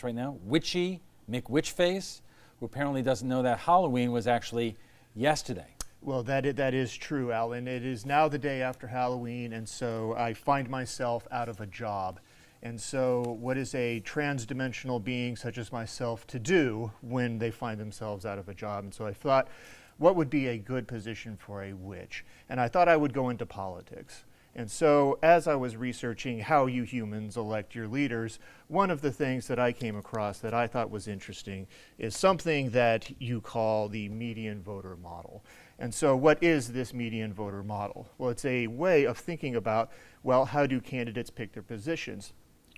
right now, Witchy McWitchface, who apparently doesn't know that Halloween was actually yesterday. Well, that is true, Alan. It is now the day after Halloween, and so I find myself out of a job. And so what is a trans-dimensional being such as myself to do when they find themselves out of a job? And so I thought, what would be a good position for a witch? And I thought I would go into politics. And so as I was researching how you humans elect your leaders, one of the things that I came across that I thought was interesting is something that you call the median voter model. And so what is this median voter model? Well, it's a way of thinking about, well, how do candidates pick their positions?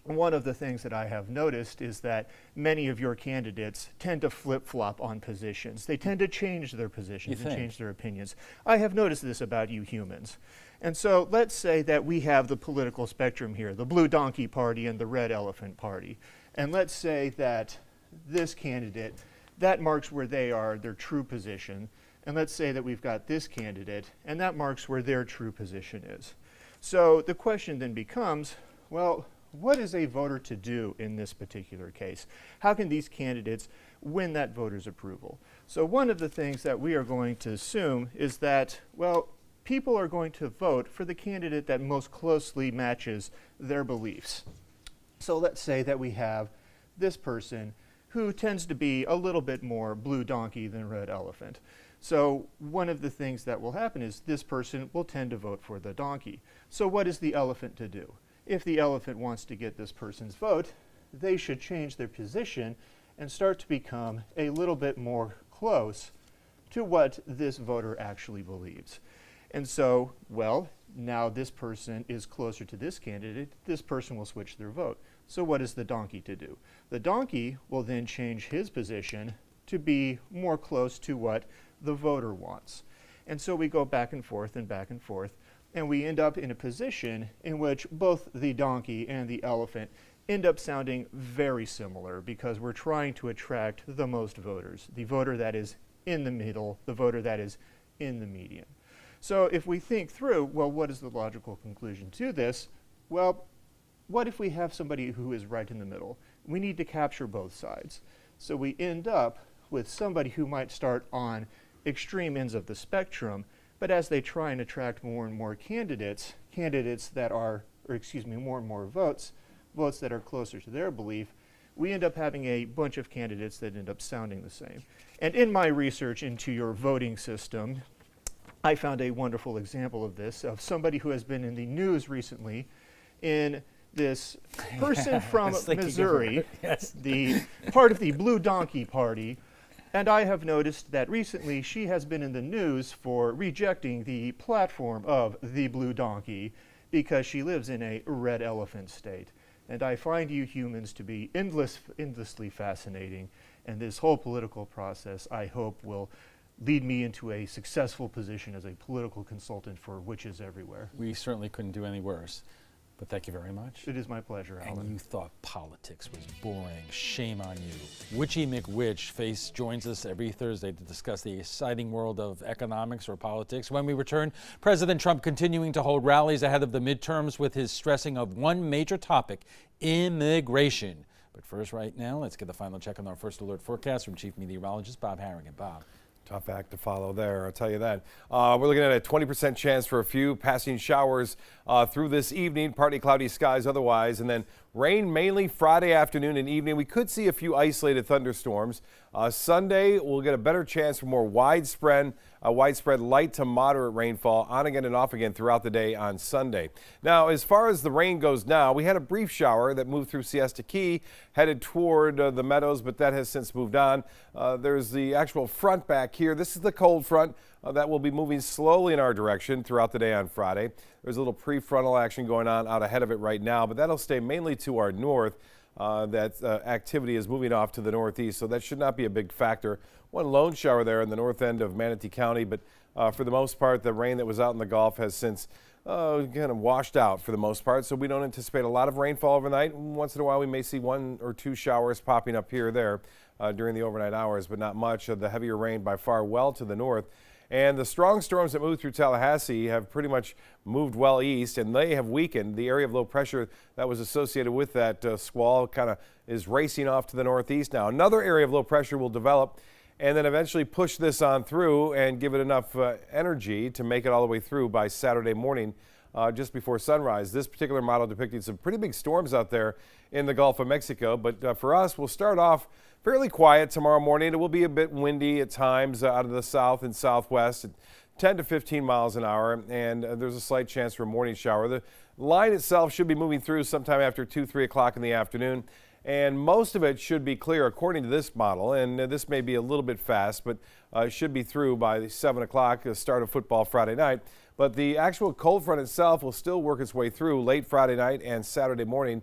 One of the things that I have noticed is that many of your candidates tend to flip-flop on positions. They tend to change their positions and change their opinions. I have noticed this about you humans. And so let's say that we have the political spectrum here, the blue donkey party and the red elephant party. And let's say that this candidate, that marks where they are, their true position. And let's say that we've got this candidate, and that marks where their true position is. So the question then becomes, well, what is a voter to do in this particular case? How can these candidates win that voter's approval? So one of the things that we are going to assume is that, well, people are going to vote for the candidate that most closely matches their beliefs. So let's say that we have this person who tends to be a little bit more blue donkey than red elephant. So one of the things that will happen is this person will tend to vote for the donkey. So what is the elephant to do? If the elephant wants to get this person's vote, they should change their position and start to become a little bit more close to what this voter actually believes. And so, well, now this person is closer to this candidate, this person will switch their vote. So what is the donkey to do? The donkey will then change his position to be more close to what the voter wants. And so we go back and forth, and we end up in a position in which both the donkey and the elephant end up sounding very similar because we're trying to attract the most voters, the voter that is in the middle, the voter that is in the median. So if we think through, well, what is the logical conclusion to this? Well, what if we have somebody who is right in the middle? We need to capture both sides. So we end up with somebody who might start on extreme ends of the spectrum, but as they try and attract more and more candidates that are, more and more votes that are closer to their belief, we end up having a bunch of candidates that end up sounding the same. And in my research into your voting system, I found a wonderful example of this, of somebody who has been in the news recently in this person from Missouri, yes. the part of the Blue Donkey Party. And I have noticed that recently she has been in the news for rejecting the platform of the Blue Donkey because she lives in a red elephant state. And I find you humans to be endlessly fascinating. And this whole political process, I hope, will lead me into a successful position as a political consultant for witches everywhere. We certainly couldn't do any worse. But thank you very much. It is my pleasure, Alan. And you thought politics was boring. Shame on you. Witchy McWitch joins us every Thursday to discuss the exciting world of economics or politics. When we return, President Trump continuing to hold rallies ahead of the midterms with his stressing of one major topic, immigration. But first, right now, let's get the final check on our first alert forecast from Chief Meteorologist Bob Harrigan. Bob. Tough act to follow there, I'll tell you that. We're looking at a 20% chance for a few passing showers through this evening, partly cloudy skies otherwise, and then rain mainly Friday afternoon and evening. We could see a few isolated thunderstorms. Sunday, we'll get a better chance for more widespread light to moderate rainfall on again and off again throughout the day on Sunday. Now, as far as the rain goes now, we had a brief shower that moved through Siesta Key, headed toward the Meadows, but that has since moved on. There's the actual front back here. This is the cold front that will be moving slowly in our direction throughout the day on Friday. There's a little prefrontal action going on out ahead of it right now, but that'll stay mainly to our north. That activity is moving off to the northeast, so that should not be a big factor. One lone shower there in the north end of Manatee County, but for the most part, the rain that was out in the Gulf has since kind of washed out for the most part, so we don't anticipate a lot of rainfall overnight. Once in a while, we may see 1 or 2 showers popping up here or there during the overnight hours, but not much. The heavier rain by far well to the north. And the strong storms that moved through Tallahassee have pretty much moved well east, and they have weakened. The area of low pressure that was associated with that squall kind of is racing off to the northeast now. Another area of low pressure will develop and then eventually push this on through and give it enough energy to make it all the way through by Saturday morning just before sunrise. This particular model depicting some pretty big storms out there in the Gulf of Mexico, but for us, we'll start off fairly quiet tomorrow morning. It will be a bit windy at times out of the south and southwest at 10 to 15 miles an hour, and there's a slight chance for a morning shower. The line itself should be moving through sometime after 2-3 o'clock in the afternoon, and most of it should be clear according to this model, and this may be a little bit fast, but it should be through by 7 o'clock, the start of football Friday night. But the actual cold front itself will still work its way through late Friday night and Saturday morning,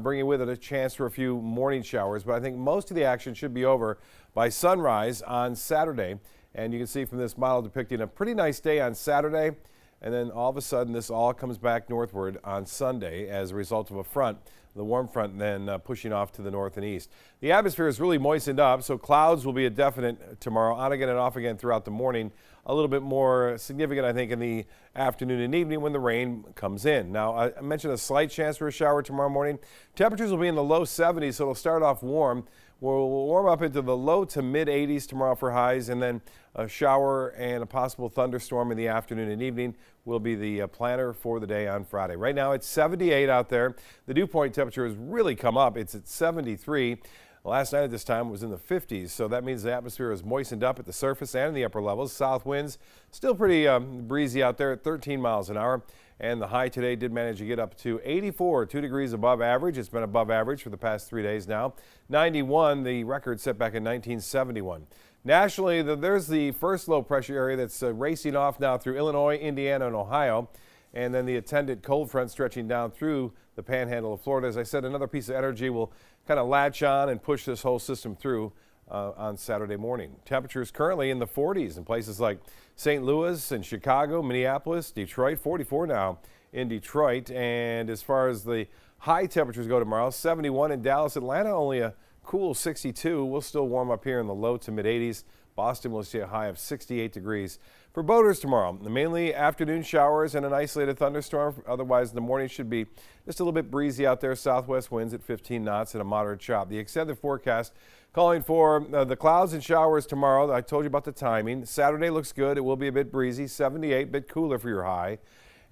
bringing with it a chance for a few morning showers. But I think most of the action should be over by sunrise on Saturday. And you can see from this model depicting a pretty nice day on Saturday. And then all of a sudden, this all comes back northward on Sunday as a result of a front, the warm front then pushing off to the north and east. The atmosphere is really moistened up, so clouds will be a definite tomorrow, on again and off again throughout the morning. A little bit more significant, I think, in the afternoon and evening when the rain comes in. Now, I mentioned a slight chance for a shower tomorrow morning. Temperatures will be in the low 70s, so it'll start off warm. We'll warm up into the low to mid 80s tomorrow for highs, and then a shower and a possible thunderstorm in the afternoon and evening will be the planner for the day on Friday. Right now it's 78 out there. The dew point temperature has really come up. It's at 73. Last night at this time it was in the 50s, so that means the atmosphere is moistened up at the surface and in the upper levels. South winds still pretty breezy out there at 13 miles an hour. And the high today did manage to get up to 84, 2 degrees above average. It's been above average for the past 3 days now. 91, the record set back in 1971. Nationally, there's the first low pressure area that's racing off now through Illinois, Indiana, and Ohio. And then the attendant cold front stretching down through the panhandle of Florida. As I said, another piece of energy will kind of latch on and push this whole system through on Saturday morning. Temperatures currently in the 40s in places like St. Louis and Chicago, Minneapolis, Detroit, 44 now in Detroit. And as far as the high temperatures go tomorrow, 71 in Dallas, Atlanta, only a cool 62. We'll still warm up here in the low to mid 80s. Boston will see a high of 68 degrees. For boaters tomorrow, mainly afternoon showers and an isolated thunderstorm. Otherwise, the morning should be just a little bit breezy out there. Southwest winds at 15 knots and a moderate chop. The extended forecast calling for the clouds and showers tomorrow. I told you about the timing. Saturday looks good. It will be a bit breezy, 78, a bit cooler for your high.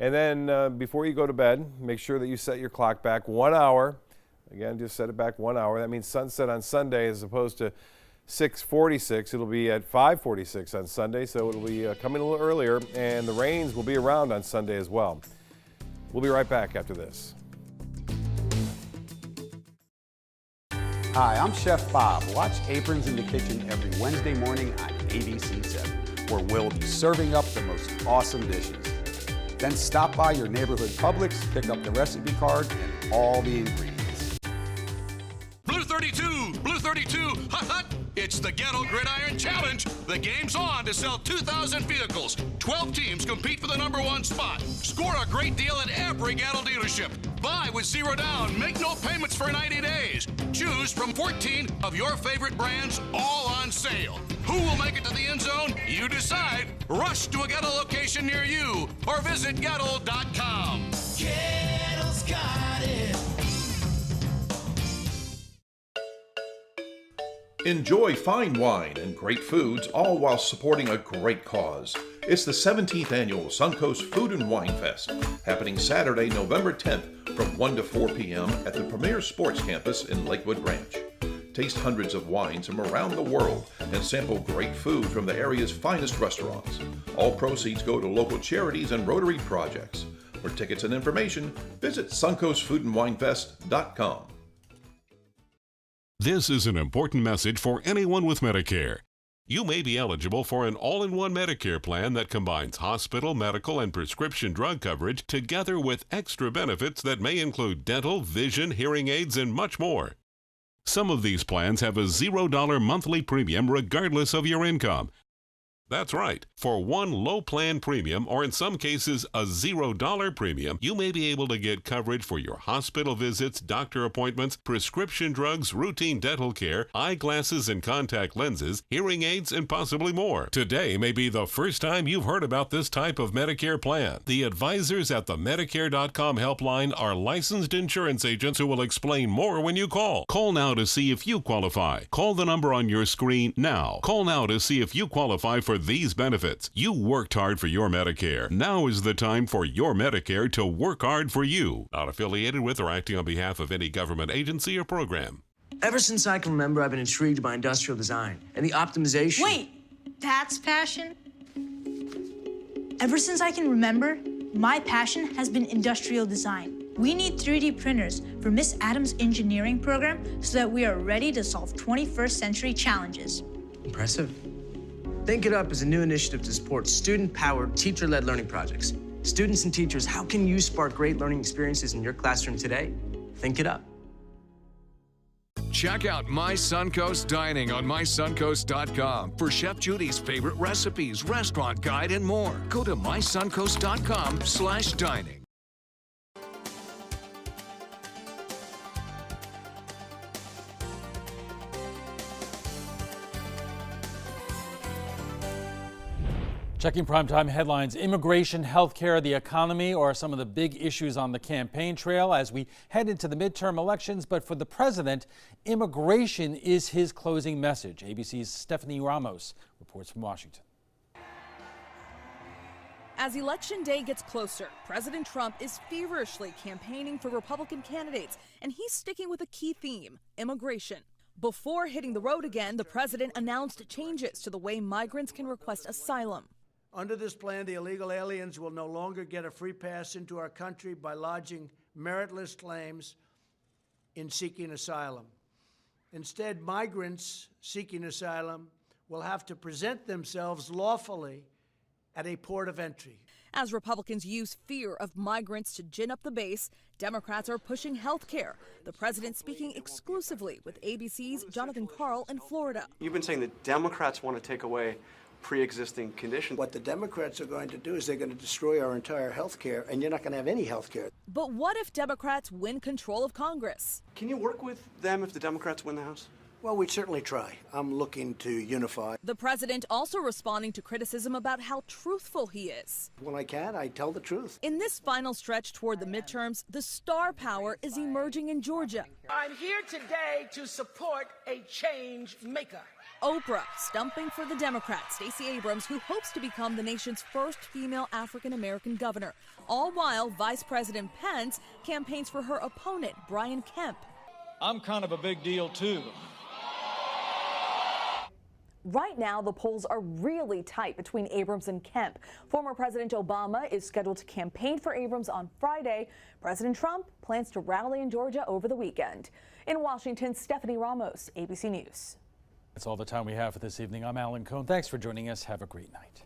And then before you go to bed, make sure that you set your clock back 1 hour. Again, just set it back 1 hour. That means sunset on Sunday as opposed to 6:46. It'll be at 5:46 on Sunday, so it'll be coming a little earlier, and the rains will be around on Sunday as well. We'll be right back after this. Hi, I'm Chef Bob. Watch Aprons in the Kitchen every Wednesday morning on ABC7, where we'll be serving up the most awesome dishes. Then stop by your neighborhood Publix, pick up the recipe card and all the ingredients. Blue 32, Blue 32, hut hut! It's the Ghetto Gridiron Challenge. The game's on to sell 2,000 vehicles. 12 teams compete for the #1 spot. Score a great deal at every Ghetto dealership. Buy with 0 down. Make no payments for 90 days. Choose from 14 of your favorite brands, all on sale. Who will make it to the end zone? You decide. Rush to a Ghetto location near you or visit Ghetto.com. Ghetto's got it. Enjoy fine wine and great foods, all while supporting a great cause. It's the 17th annual Suncoast Food and Wine Fest, happening Saturday, November 10th from 1 to 4 p.m. at the Premier Sports Campus in Lakewood Ranch. Taste hundreds of wines from around the world and sample great food from the area's finest restaurants. All proceeds go to local charities and Rotary projects. For tickets and information, visit suncoastfoodandwinefest.com. This is an important message for anyone with Medicare. You may be eligible for an all-in-one Medicare plan that combines hospital, medical, and prescription drug coverage together with extra benefits that may include dental, vision, hearing aids, and much more. Some of these plans have a $0 monthly premium regardless of your income. That's right. For one low plan premium, or in some cases a $0 premium, you may be able to get coverage for your hospital visits, doctor appointments, prescription drugs, routine dental care, eyeglasses and contact lenses, hearing aids, and possibly more. Today may be the first time you've heard about this type of Medicare plan. The advisors at the Medicare.com helpline are licensed insurance agents who will explain more when you call. Call now to see if you qualify. Call the number on your screen now. Call now to see if you qualify for these benefits. You worked hard for your Medicare. Now is the time for your Medicare to work hard for you. Not affiliated with or acting on behalf of any government agency or program. Ever since I can remember, I've been intrigued by industrial design and the optimization. Wait, that's passion? Ever since I can remember, my passion has been industrial design. We need 3D printers for Miss Adams' engineering program so that we are ready to solve 21st century challenges. Impressive. Think It Up is a new initiative to support student-powered, teacher-led learning projects. Students and teachers, how can you spark great learning experiences in your classroom today? Think It Up. Check out My Suncoast Dining on mysuncoast.com for Chef Judy's favorite recipes, restaurant guide, and more. Go to mysuncoast.com/dining. Checking primetime headlines, immigration, healthcare, the economy are some of the big issues on the campaign trail as we head into the midterm elections. But for the president, immigration is his closing message. ABC's Stephanie Ramos reports from Washington. As Election Day gets closer, President Trump is feverishly campaigning for Republican candidates, and he's sticking with a key theme: immigration. Before hitting the road again, the president announced changes to the way migrants can request asylum. Under this plan, the illegal aliens will no longer get a free pass into our country by lodging meritless claims in seeking asylum. Instead, migrants seeking asylum will have to present themselves lawfully at a port of entry. As Republicans use fear of migrants to gin up the base, Democrats are pushing health care. The president speaking exclusively with ABC's Jonathan Karl in Florida. You've been saying that Democrats want to take away pre-existing conditions. What the Democrats are going to do is they're going to destroy our entire health care, and you're not going to have any health care. But what if Democrats win control of Congress? Can you work with them if the Democrats win the House? Well, we'd certainly try. I'm looking to unify. The president also responding to criticism about how truthful he is. When I can, I tell the truth. In this final stretch toward the midterms, the star power is emerging in Georgia. I'm here today to support a change maker. Oprah stumping for the Democrat, Stacey Abrams, who hopes to become the nation's first female African-American governor. All while Vice President Pence campaigns for her opponent, Brian Kemp. I'm kind of a big deal, too. Right now, the polls are really tight between Abrams and Kemp. Former President Obama is scheduled to campaign for Abrams on Friday. President Trump plans to rally in Georgia over the weekend. In Washington, Stephanie Ramos, ABC News. That's all the time we have for this evening. I'm Alan Cohn. Thanks for joining us. Have a great night.